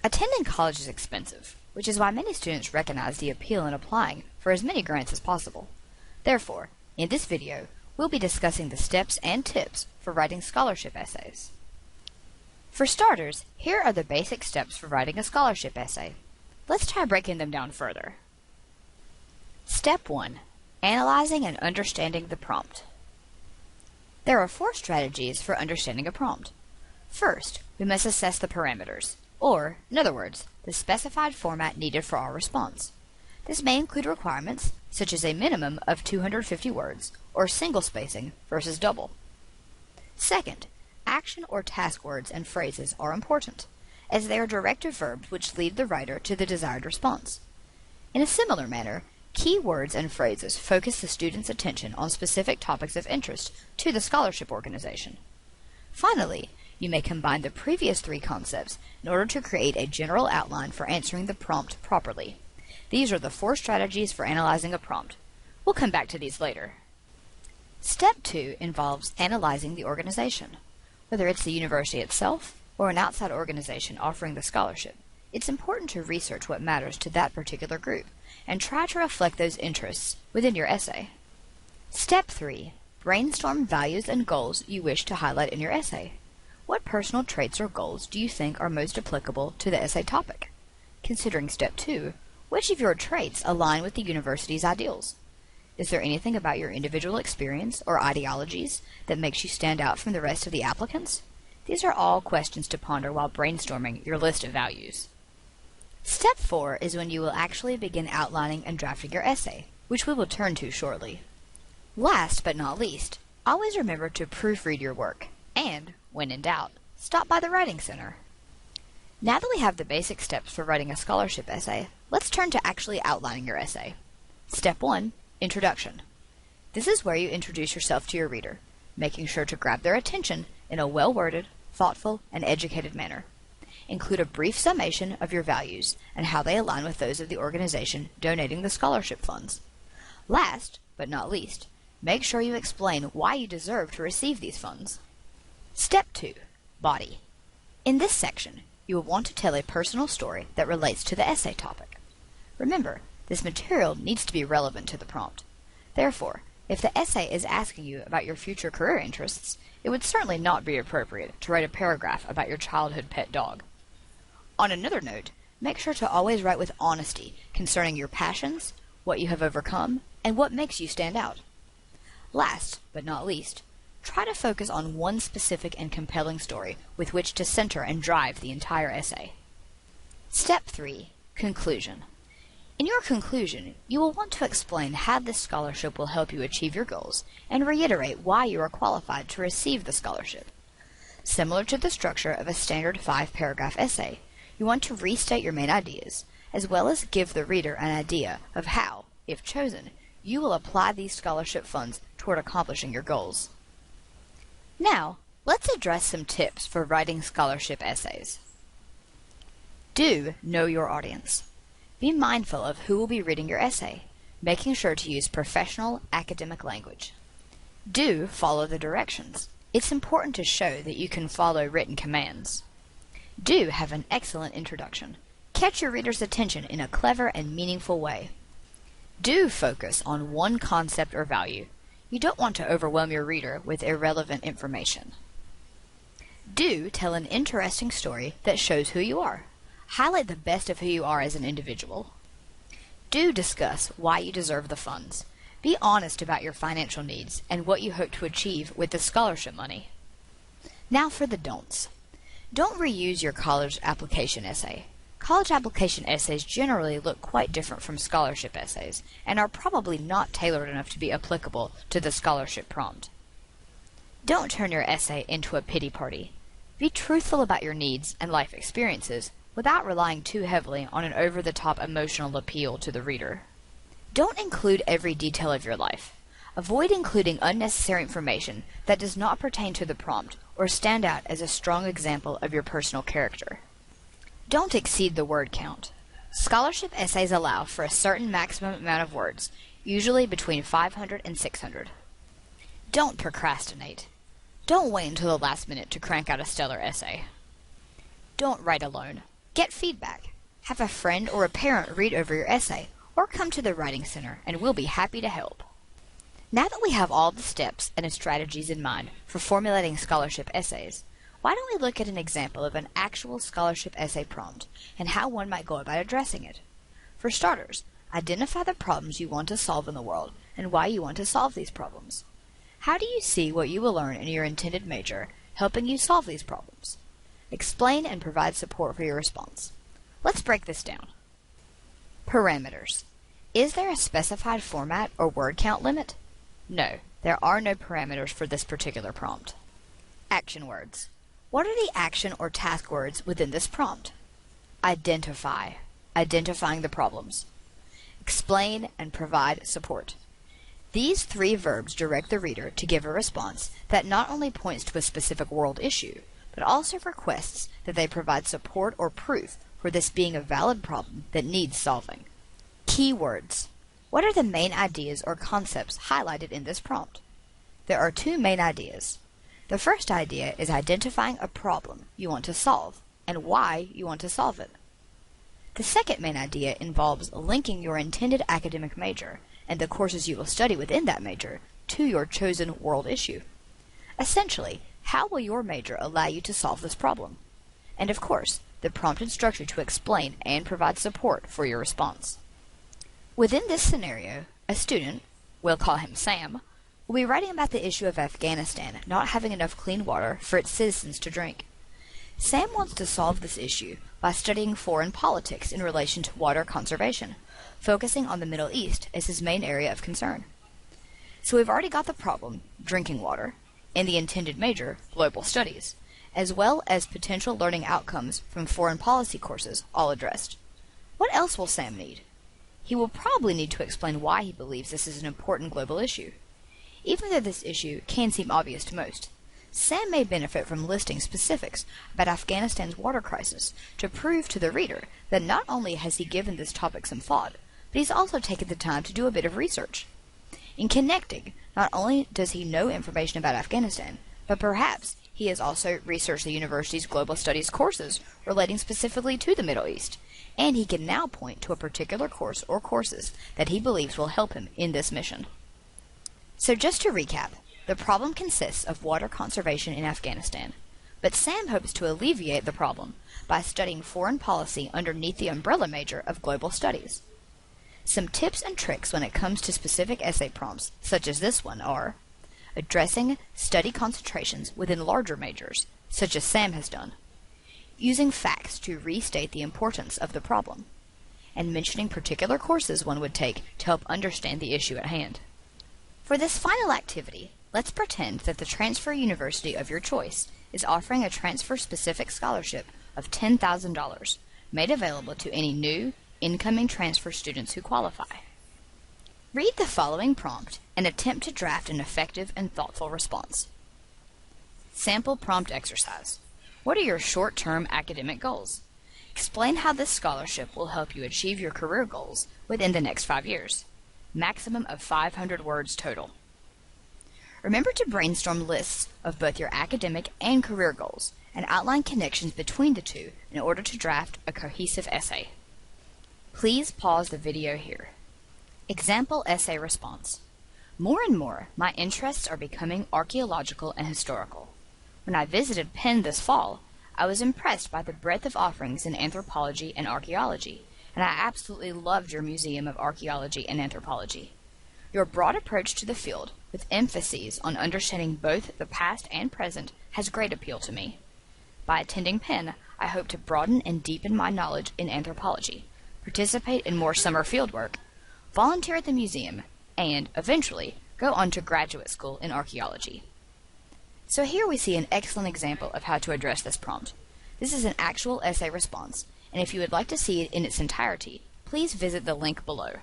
Attending college is expensive, which is why many students recognize the appeal in applying for as many grants as possible. Therefore, in this video, we'll be discussing the steps and tips for writing scholarship essays. For starters, here are the basic steps for writing a scholarship essay. Let's try breaking them down further. Step 1. Analyzing and understanding the prompt. There are 4 strategies for understanding a prompt. First, we must assess the parameters, or, in other words, the specified format needed for our response. This may include requirements, such as a minimum of 250 words, or single spacing versus double. Second, action or task words and phrases are important, as they are directive verbs which lead the writer to the desired response. In a similar manner, key words and phrases focus the student's attention on specific topics of interest to the scholarship organization. Finally, you may combine the previous 3 concepts in order to create a general outline for answering the prompt properly. These are the 4 strategies for analyzing a prompt. We'll come back to these later. Step 2 involves analyzing the organization. Whether it's the university itself or an outside organization offering the scholarship, it's important to research what matters to that particular group and try to reflect those interests within your essay. Step 3. Brainstorm values and goals you wish to highlight in your essay. What personal traits or goals do you think are most applicable to the essay topic? Considering Step 2, which of your traits align with the university's ideals? Is there anything about your individual experience or ideologies that makes you stand out from the rest of the applicants? These are all questions to ponder while brainstorming your list of values. Step 4 is when you will actually begin outlining and drafting your essay, which we will turn to shortly. Last but not least, always remember to proofread your work, and, when in doubt, stop by the Writing Center. Now that we have the basic steps for writing a scholarship essay, let's turn to actually outlining your essay. Step 1. Introduction. This is where you introduce yourself to your reader, making sure to grab their attention in a well-worded, thoughtful, and educated manner. Include a brief summation of your values and how they align with those of the organization donating the scholarship funds. Last, but not least, make sure you explain why you deserve to receive these funds. Step 2. Body. In this section, you will want to tell a personal story that relates to the essay topic. Remember, this material needs to be relevant to the prompt. Therefore, if the essay is asking you about your future career interests, it would certainly not be appropriate to write a paragraph about your childhood pet dog. On another note, make sure to always write with honesty concerning your passions, what you have overcome, and what makes you stand out. Last, but not least, try to focus on one specific and compelling story with which to center and drive the entire essay. Step 3. Conclusion. In your conclusion, you will want to explain how this scholarship will help you achieve your goals and reiterate why you are qualified to receive the scholarship. Similar to the structure of a standard 5-paragraph essay, you want to restate your main ideas, as well as give the reader an idea of how, if chosen, you will apply these scholarship funds toward accomplishing your goals. Now, let's address some tips for writing scholarship essays. Do know your audience. Be mindful of who will be reading your essay, making sure to use professional, academic language. Do follow the directions. It's important to show that you can follow written commands. Do have an excellent introduction. Catch your reader's attention in a clever and meaningful way. Do focus on one concept or value. You don't want to overwhelm your reader with irrelevant information. Do tell an interesting story that shows who you are. Highlight the best of who you are as an individual. Do discuss why you deserve the funds. Be honest about your financial needs and what you hope to achieve with the scholarship money. Now for the don'ts. Don't reuse your college application essay. College application essays generally look quite different from scholarship essays and are probably not tailored enough to be applicable to the scholarship prompt. Don't turn your essay into a pity party. Be truthful about your needs and life experiences without relying too heavily on an over-the-top emotional appeal to the reader. Don't include every detail of your life. Avoid including unnecessary information that does not pertain to the prompt or stand out as a strong example of your personal character. Don't exceed the word count. Scholarship essays allow for a certain maximum amount of words, usually between 500 and 600. Don't procrastinate. Don't wait until the last minute to crank out a stellar essay. Don't write alone. Get feedback. Have a friend or a parent read over your essay, or come to the Writing Center and we'll be happy to help. Now that we have all the steps and strategies in mind for formulating scholarship essays, why don't we look at an example of an actual scholarship essay prompt and how one might go about addressing it? For starters, identify the problems you want to solve in the world and why you want to solve these problems. How do you see what you will learn in your intended major helping you solve these problems? Explain and provide support for your response. Let's break this down. Parameters. Is there a specified format or word count limit? No, there are no parameters for this particular prompt. Action words. What are the action or task words within this prompt? Identify. Identifying the problems. Explain and provide support. These three verbs direct the reader to give a response that not only points to a specific world issue, but also requests that they provide support or proof for this being a valid problem that needs solving. Keywords. What are the main ideas or concepts highlighted in this prompt? There are two main ideas. The first idea is identifying a problem you want to solve and why you want to solve it. The second main idea involves linking your intended academic major and the courses you will study within that major to your chosen world issue. Essentially, how will your major allow you to solve this problem? And of course, the prompt instructs you to explain and provide support for your response. Within this scenario, a student, we'll call him Sam, will be writing about the issue of Afghanistan not having enough clean water for its citizens to drink. Sam wants to solve this issue by studying foreign politics in relation to water conservation, focusing on the Middle East as his main area of concern. So we've already got the problem, drinking water, and the intended major, global studies, as well as potential learning outcomes from foreign policy courses, all addressed. What else will Sam need? He will probably need to explain why he believes this is an important global issue. Even though this issue can seem obvious to most, Sam may benefit from listing specifics about Afghanistan's water crisis to prove to the reader that not only has he given this topic some thought, but he's also taken the time to do a bit of research. In connecting, not only does he know information about Afghanistan, but perhaps he has also researched the university's global studies courses relating specifically to the Middle East, and he can now point to a particular course or courses that he believes will help him in this mission. So just to recap, the problem consists of water conservation in Afghanistan, but Sam hopes to alleviate the problem by studying foreign policy underneath the umbrella major of global studies. Some tips and tricks when it comes to specific essay prompts, such as this one, are addressing study concentrations within larger majors, such as Sam has done, using facts to restate the importance of the problem, and mentioning particular courses one would take to help understand the issue at hand. For this final activity, let's pretend that the transfer university of your choice is offering a transfer-specific scholarship of $10,000 made available to any new, incoming transfer students who qualify. Read the following prompt and attempt to draft an effective and thoughtful response. Sample prompt exercise. What are your short-term academic goals? Explain how this scholarship will help you achieve your career goals within the next 5 years. Maximum of 500 words total. Remember to brainstorm lists of both your academic and career goals and outline connections between the two in order to draft a cohesive essay. Please pause the video here. Example essay response. More and more, my interests are becoming archaeological and historical. When I visited Penn this fall, I was impressed by the breadth of offerings in anthropology and archaeology, and I absolutely loved your Museum of Archaeology and Anthropology. Your broad approach to the field, with emphases on understanding both the past and present, has great appeal to me. By attending Penn, I hope to broaden and deepen my knowledge in anthropology, participate in more summer fieldwork, volunteer at the museum, and, eventually, go on to graduate school in archaeology. So here we see an excellent example of how to address this prompt. This is an actual essay response, and if you would like to see it in its entirety, please visit the link below.